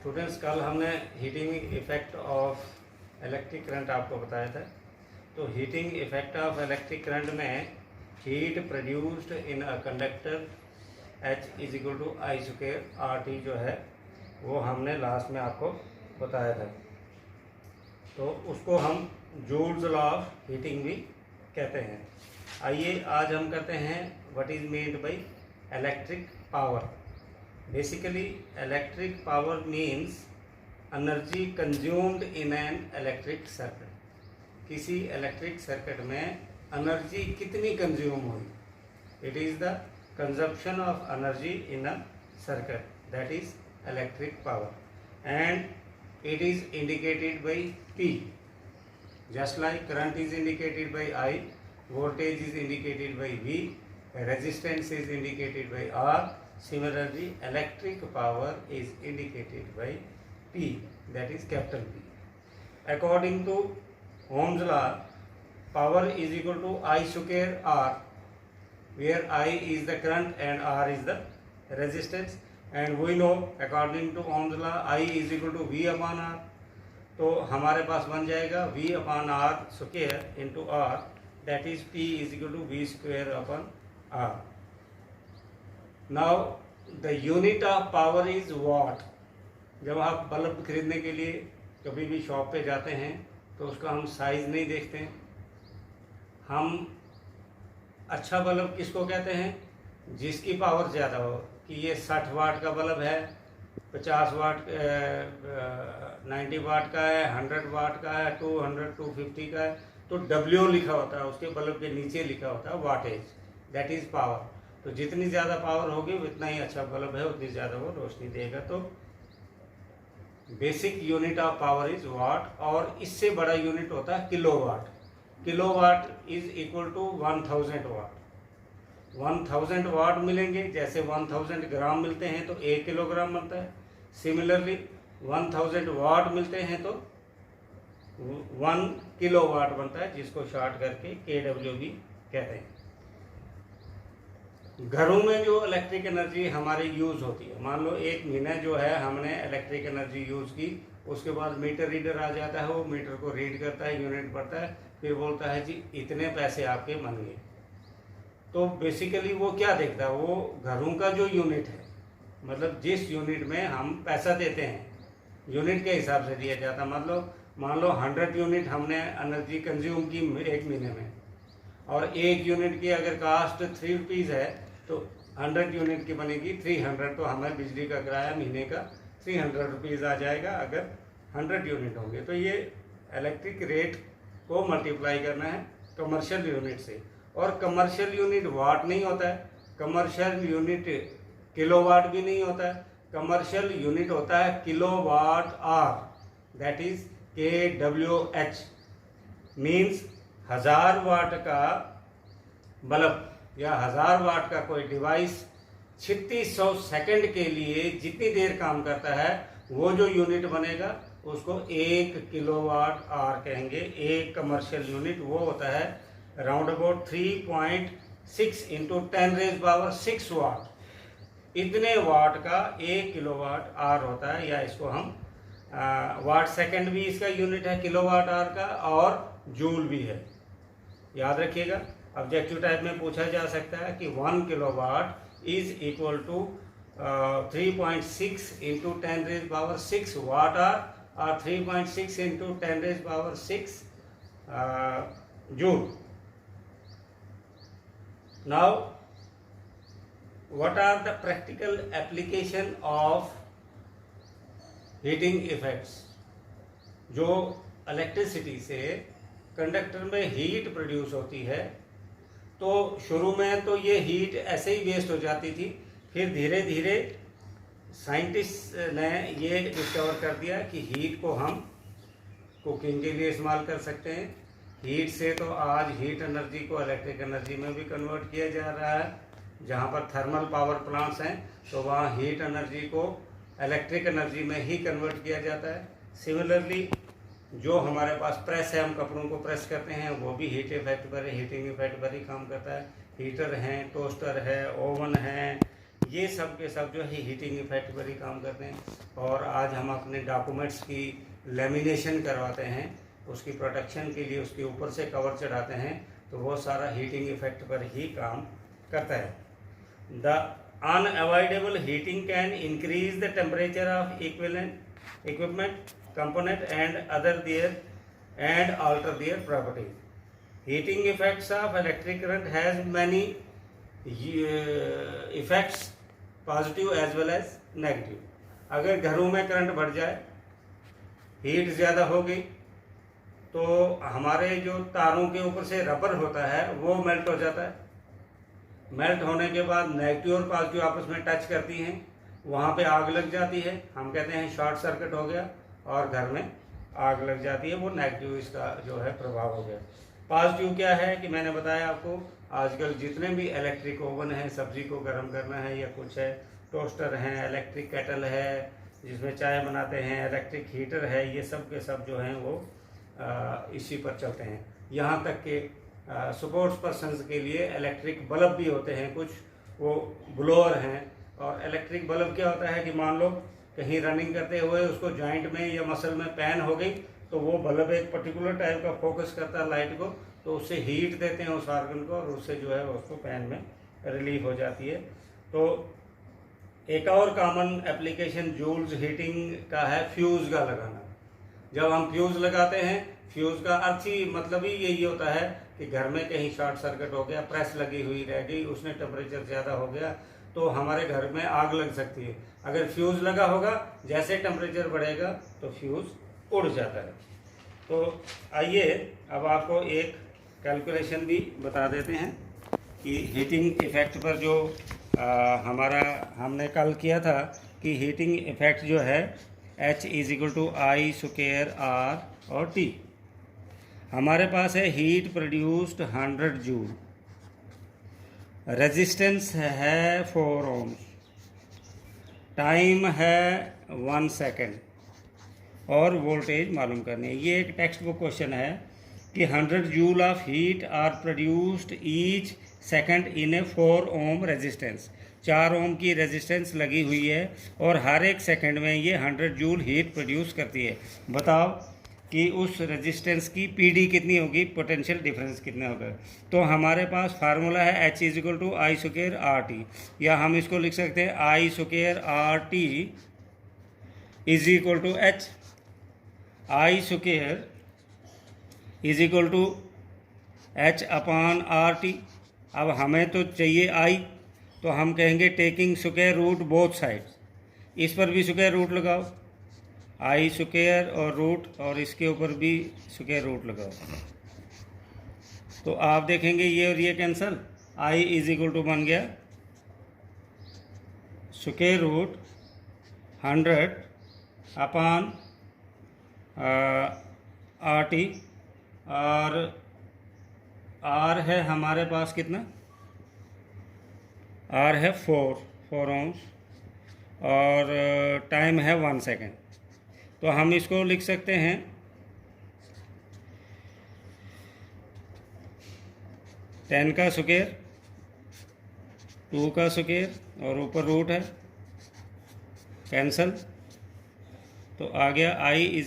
Students, कल हमने heating effect of electric current आपको बताया था। तो heating effect of electric current में heat produced in a conductor H is equal to I square RT जो है वो हमने लास्ट में आपको बताया था। तो उसको हम जूल्स लॉ ऑफ हीटिंग भी कहते हैं। आइए आज हम करते हैं what is meant by electric power. Basically electric power means energy consumed in an electric circuit. किसी इलेक्ट्रिक सर्किट में एनर्जी कितनी कंज्यूम हुई, it is the consumption of energy in a circuit, that is electric power and it is indicated by P। just like current is indicated by I, voltage is indicated by V, resistance is indicated by R. Similarly, electric power is indicated by P, that is capital P. According to Ohm's law, power is equal to I square R, where I is the current and R is the resistance. And we know according to Ohm's law, I is equal to V upon R. तो हमारे पास बन जाएगा V upon R square into R, that is P is equal to V square upon R। Now the unit of power is watt. जब आप bulb खरीदने के लिए कभी भी शॉप पे जाते हैं तो उसका हम साइज नहीं देखते हैं। हम अच्छा बल्ब किसको कहते हैं? जिसकी पावर ज़्यादा हो, कि ये 60 वाट का बल्ब है, 50 वाट 90 वाट का है, 100 वाट का है, 200 250 का है, तो W लिखा होता है, उसके बल्ब के नीचे लिखा होता है वाटेज, दैट इज पावर। तो जितनी ज़्यादा पावर होगी उतना ही अच्छा बल्ब है, उतनी ज़्यादा वो रोशनी देगा। तो basic unit of power is watt, और इससे बड़ा यूनिट होता है kilowatt. Kilowatt is equal to 1000 watt. 1000 watt मिलेंगे, जैसे 1000 ग्राम मिलते हैं तो 1 किलोग्राम बनता है। सिमिलरली 1000 वाट मिलते हैं तो 1 किलोवाट बनता है, जिसको शॉर्ट करके KW भी कहते हैं। घरों में जो इलेक्ट्रिक एनर्जी हमारी यूज़ होती है, मान लो 1 महीना जो है हमने इलेक्ट्रिक एनर्जी यूज़ की, उसके बाद मीटर रीडर आ जाता है, वो मीटर को रीड करता है, यूनिट पढ़ता है, फिर बोलता है जी इतने पैसे आपके बन गए। तो बेसिकली वो क्या देखता है? वो घरों का जो यूनिट है, मतलब जिस यूनिट में हम पैसा देते हैं, यूनिट के हिसाब से दिया जाता है। मतलब मान लो 100 यूनिट हमने एनर्जी कंज्यूम की 1 महीने में, और 1 यूनिट की अगर कास्ट 3 रुपीज़ है तो 100 यूनिट की बनेगी 300। तो हमें बिजली का किराया महीने का 300 रुपीज़ आ जाएगा अगर 100 यूनिट होंगे। तो ये इलेक्ट्रिक रेट को मल्टीप्लाई करना है कमर्शियल यूनिट से। और कमर्शियल यूनिट वाट नहीं होता है, कमर्शियल यूनिट किलोवाट भी नहीं होता है, कमर्शियल यूनिट होता है kilowatt hour, that is KWH। Means 1000 वाट का बल्ब या 1000 वाट का कोई डिवाइस 3600 सेकंड के लिए जितनी देर काम करता है, वो जो यूनिट बनेगा उसको 1 किलोवाट आवर कहेंगे। एक कमर्शियल यूनिट वो होता है राउंड अबाउट 3.6 इंटू 10⁻⁶ वाट। इतने वाट का 1 किलोवाट आवर होता है, या इसको हम वाट सेकंड भी इसका यूनिट है किलोवाट आवर का, और जूल भी है। याद रखिएगा, ऑब्जेक्टिव टाइप में पूछा जा सकता है कि 1 kilowatt is equal to 3.6 into 10⁻⁶ watt hour, और 3.6 into 10⁻⁶ joule. Now, what are the practical application of heating effects? जो इलेक्ट्रिसिटी से कंडक्टर में हीट प्रोड्यूस होती है, तो शुरू में तो ये हीट ऐसे ही वेस्ट हो जाती थी, फिर धीरे धीरे साइंटिस्ट ने ये डिस्कवर कर दिया कि हीट को हम कुकिंग के लिए इस्तेमाल कर सकते हैं। हीट से तो आज हीट एनर्जी को इलेक्ट्रिक एनर्जी में भी कन्वर्ट किया जा रहा है। जहाँ पर थर्मल पावर प्लांट्स हैं तो वहाँ हीट एनर्जी को इलेक्ट्रिक एनर्जी में ही कन्वर्ट किया जाता है। सिमिलरली जो हमारे पास प्रेस है, हम कपड़ों को प्रेस करते हैं, वो भी हीट इफेक्ट पर, हीटिंग इफेक्ट पर ही काम करता है। हीटर हैं, टोस्टर है, ओवन है, ये सब के सब जो है हीटिंग इफेक्ट पर ही काम करते हैं। और आज हम अपने डॉक्यूमेंट्स की लेमिनेशन करवाते हैं, उसकी प्रोटेक्शन के लिए उसके ऊपर से कवर चढ़ाते हैं, तो वो सारा हीटिंग इफेक्ट पर ही काम करता है। The unavoidable heating can increase the temperature of equipment component and alter their properties. Heating effects of electric current has many effects, positive as well as negative. अगर घरों में करंट बढ़ जाए, हीट ज़्यादा हो गई, तो हमारे जो तारों के ऊपर से रबर होता है वो मेल्ट हो जाता है। मेल्ट होने के बाद नेगेटिव और पॉजिटिव आपस में टच करती हैं, वहाँ पे आग लग जाती है, हम कहते हैं शॉर्ट सर्किट हो गया और घर में आग लग जाती है, वो नेगेटिव इसका जो है प्रभाव हो गया। पॉजिटिव क्या है कि मैंने बताया आपको, आजकल जितने भी इलेक्ट्रिक ओवन है, सब्जी को गर्म करना है या कुछ है, टोस्टर हैं, इलेक्ट्रिक केटल है जिसमें चाय बनाते हैं, इलेक्ट्रिक हीटर है, ये सब के सब जो हैं वो इसी पर चलते हैं। यहाँ तक कि स्पोर्ट्स पर्सनस के लिए इलेक्ट्रिक बल्ब भी होते हैं कुछ, वो ब्लोअर हैं। और इलेक्ट्रिक बल्ब क्या होता है कि मान लो कहीं रनिंग करते हुए उसको जॉइंट में या मसल में पैन हो गई, तो वो बल्ब एक पर्टिकुलर टाइप का फोकस करता है लाइट को, तो उससे हीट देते हैं उस ऑर्गन को और उससे जो है उसको पैन में रिलीफ हो जाती है। तो एक और कॉमन एप्लीकेशन जूल्स हीटिंग का है फ्यूज़ का लगाना। जब हम फ्यूज़ लगाते हैं, फ्यूज़ का अर्थ ही मतलब ही यही होता है कि घर में कहीं शॉर्ट सर्किट हो गया, प्रेस लगी हुई रह गई, उसने टेम्परेचर ज़्यादा हो गया तो हमारे घर में आग लग सकती है। अगर फ्यूज़ लगा होगा, जैसे टेम्परेचर बढ़ेगा तो फ्यूज़ उड़ जाता है। तो आइए अब आपको एक कैलकुलेशन भी बता देते हैं कि हीटिंग इफ़ेक्ट पर जो हमने कल किया था कि हीटिंग इफ़ेक्ट जो है H = I² R और T। हमारे पास है हीट प्रोड्यूस्ड 100 जूल, रेजिस्टेंस है 4 ohms, टाइम है 1 सेकेंड और वोल्टेज मालूम करनी है। ये एक टेक्स्ट बुक क्वेश्चन है कि 100 joule of heat are produced each second in a 4 ohm resistance. 4 ohm की रेजिस्टेंस लगी हुई है और हर एक सेकंड में ये 100 जूल हीट प्रोड्यूस करती है। बताओ कि उस रेजिस्टेंस की पीडी कितनी होगी, पोटेंशियल डिफरेंस कितना होगा। तो हमारे पास फार्मूला है H = I² RT, या हम इसको लिख सकते हैं I² RT = H। I² = H/RT। अब हमें तो चाहिए I, तो हम कहेंगे taking square root both sides, इस पर भी स्क्वायर रूट लगाओ, I² और रूट, और इसके ऊपर भी स्क्वायर रूट लगाओ, तो आप देखेंगे ये और ये कैंसल, I = बन गया स्क्वायर रूट 100/RT, और R है हमारे पास कितना, R है 4 ohms और टाइम है 1 सेकेंड। तो हम इसको लिख सकते हैं 10 का स्क्वायर, 2 का स्क्वायर और ऊपर रूट है, कैंसल, तो आ गया I =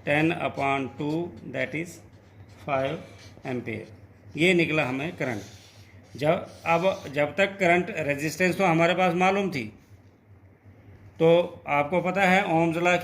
10/2 दैट इज़ 5 एम्पेयर। ये निकला हमें करंट। जब तक करंट रेजिस्टेंस तो हमारे पास मालूम थी, तो आपको पता है ओम्स लॉ